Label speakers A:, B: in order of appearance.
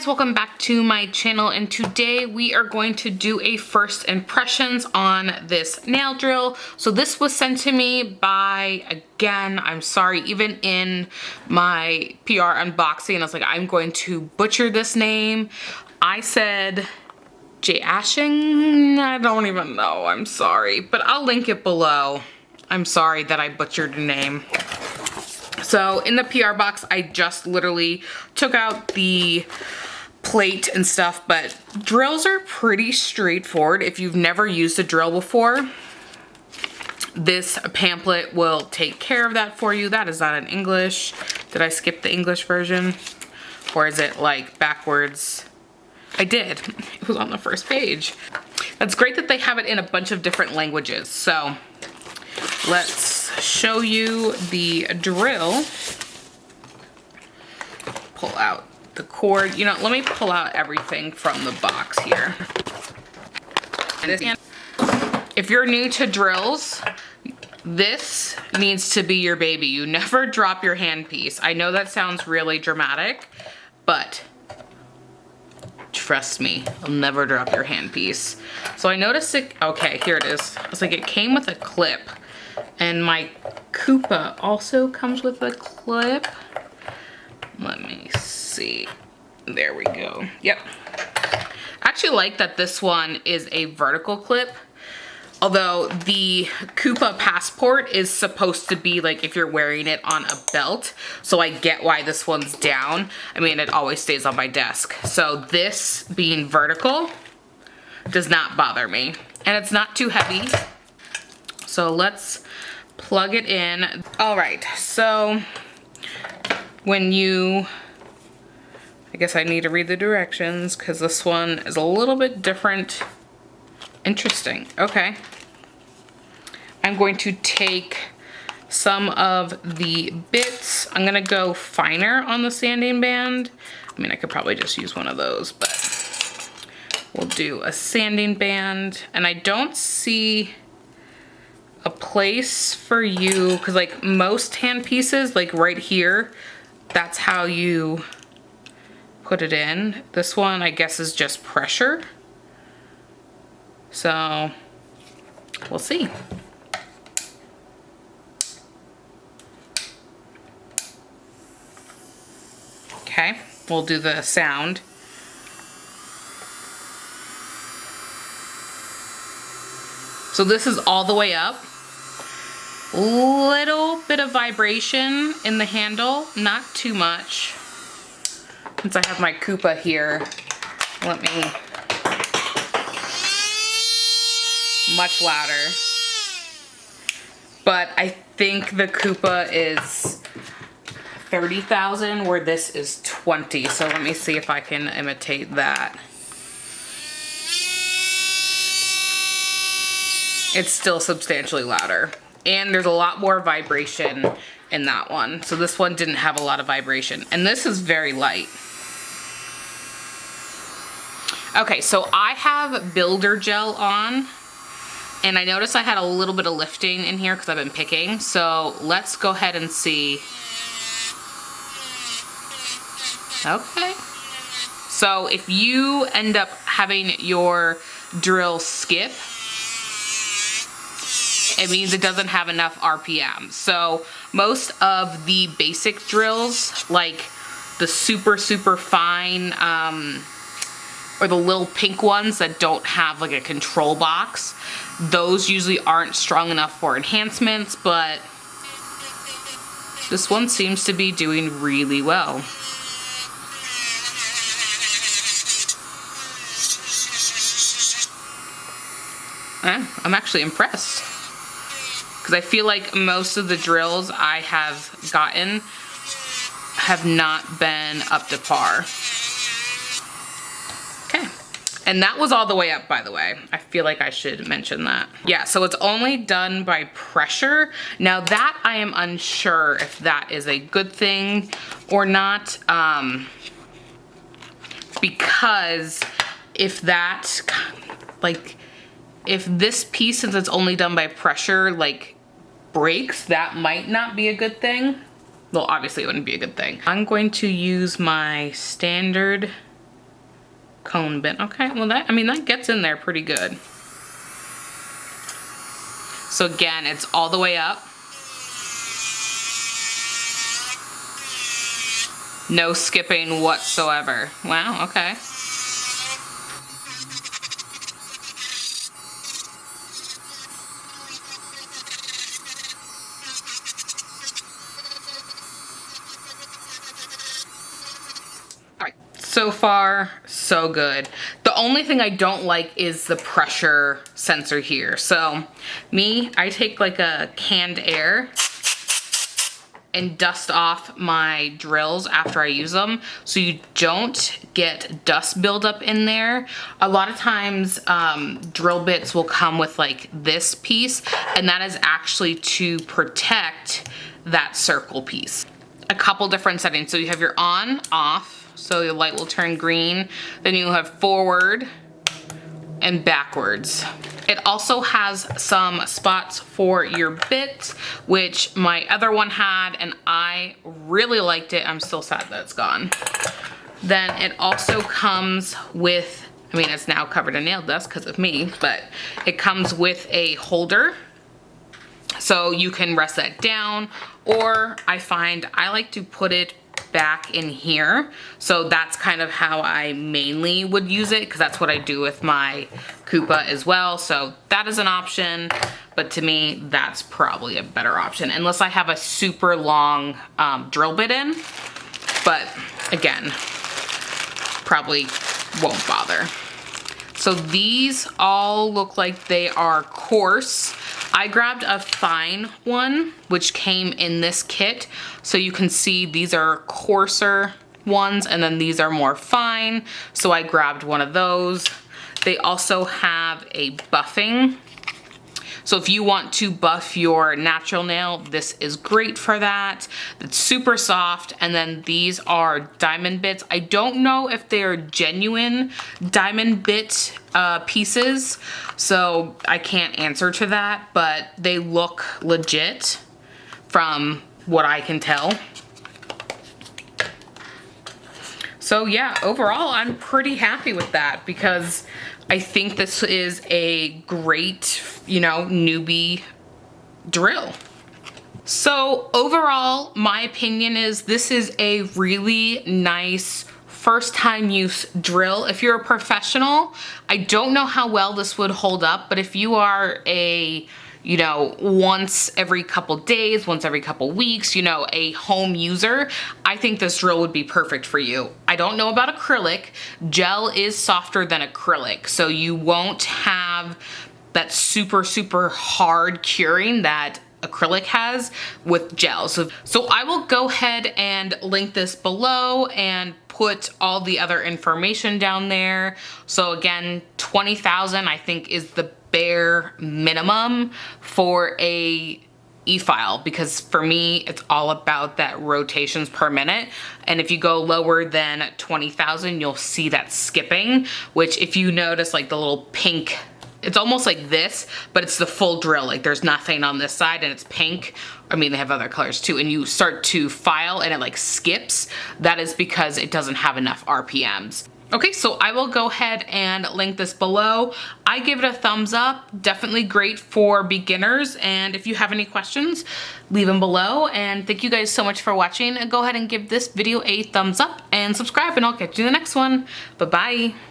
A: guys, welcome back to my channel, and today we are going to do a first impressions on this nail drill. So this was sent to me by, again, I'm sorry, even in my PR unboxing, I was like, I'm going to butcher this name. I said Jiasheng, I don't even know, I'm sorry, but I'll link it below. I'm sorry that I butchered your name. So in the PR box, I just literally took out the plate and stuff, but drills are pretty straightforward. If you've never used a drill before, this pamphlet will take care of that for you. That is not in English. Did I skip the English version? Or is it like backwards? I did. It was on the first page. That's great that they have it in a bunch of different languages. So let's show you the drill. Pull out the cord. You know, let me pull out everything from the box here. And if you're new to drills, this needs to be your baby. You never drop your handpiece. I know that sounds really dramatic, but trust me, I'll never drop your handpiece. So I noticed it, okay, here it is. I was like, it came with a clip. And my Kupa also comes with a clip. Let me see. There we go. Yep. I actually like that this one is a vertical clip. Although the Kupa passport is supposed to be like if you're wearing it on a belt. So I get why this one's down. I mean, it always stays on my desk. So this being vertical does not bother me. And it's not too heavy. So let's plug it in. All right, so when you, I guess I need to read the directions because this one is a little bit different. Interesting, okay. I'm going to take some of the bits. I'm gonna go finer on the sanding band. I mean, I could probably just use one of those, but we'll do a sanding band. And I don't see a place for you, because like most hand pieces, like right here, that's how you put it in. This one, I guess, is just pressure. So we'll see. Okay, we'll do the sound. So this is all the way up. Little bit of vibration in the handle, not too much. Since I have my Kupa here, let me, much louder. But I think the Kupa is 30,000 where this is 20. So let me see if I can imitate that. It's still substantially louder. And there's a lot more vibration in that one. So this one didn't have a lot of vibration. And this is very light. Okay, so I have builder gel on. And I noticed I had a little bit of lifting in here because I've been picking. So let's go ahead and see. Okay. So if you end up having your drill skip, it means it doesn't have enough RPM. So most of the basic drills, like the super fine, or the little pink ones that don't have like a control box, those usually aren't strong enough for enhancements, but this one seems to be doing really well. I'm actually impressed. Because I feel like most of the drills I have gotten have not been up to par. Okay. And that was all the way up, by the way. I feel like I should mention that. Yeah, so it's only done by pressure. Now that I am unsure if that is a good thing or not. Because if that, like, if this piece, since it's only done by pressure, like breaks, that might not be a good thing. Well, obviously it wouldn't be a good thing. I'm going to use my standard cone bit. Okay, well that, I mean, that gets in there pretty good. So again, it's all the way up. No skipping whatsoever. Wow, okay. So far, so good. The only thing I don't like is the pressure sensor here. So I take like a canned air and dust off my drills after I use them, so you don't get dust buildup in there. A lot of times drill bits will come with like this piece, and that is actually to protect that circle piece. A couple different settings. So you have your on, off, so the light will turn green. Then you have forward and backwards. It also has some spots for your bit, which my other one had, and I really liked it. I'm still sad that it's gone. Then it also comes with, I mean, it's now covered in nail dust because of me, but it comes with a holder. So you can rest that down, or I find I like to put it back in here. So that's kind of how I mainly would use it, because that's what I do with my Kupa as well. So that is an option, but to me, that's probably a better option, unless I have a super long drill bit in. But again, probably won't bother. So these all look like they are coarse. I grabbed a fine one, which came in this kit. So you can see these are coarser ones, and then these are more fine. So I grabbed one of those. They also have a buffing. So if you want to buff your natural nail, this is great for that. It's super soft. And then these are diamond bits. I don't know if they're genuine diamond bit pieces, so I can't answer to that, but they look legit from what I can tell. So yeah, overall, I'm pretty happy with that, because I think this is a great, you know, newbie drill. So overall, my opinion is this is a really nice first time use drill. If you're a professional, I don't know how well this would hold up, but if you are a, you know, once every couple days, once every couple weeks, you know, a home user, I think this drill would be perfect for you. I don't know about acrylic. Gel is softer than acrylic, so you won't have that super, super hard curing that acrylic has with gel. So I will go ahead and link this below and put all the other information down there. So again, 20,000 I think is the bare minimum for a e-file, because for me it's all about that rotations per minute, and if you go lower than 20,000 you'll see that skipping, which if you notice, like the little pink, it's almost like this, but it's the full drill, like there's nothing on this side and it's pink. I mean, they have other colors too, and you start to file and it like skips. That is because it doesn't have enough RPMs. Okay, so I will go ahead and link this below. I give it a thumbs up, definitely great for beginners. And if you have any questions, leave them below. And thank you guys so much for watching. And go ahead and give this video a thumbs up and subscribe, and I'll catch you in the next one. Bye-bye.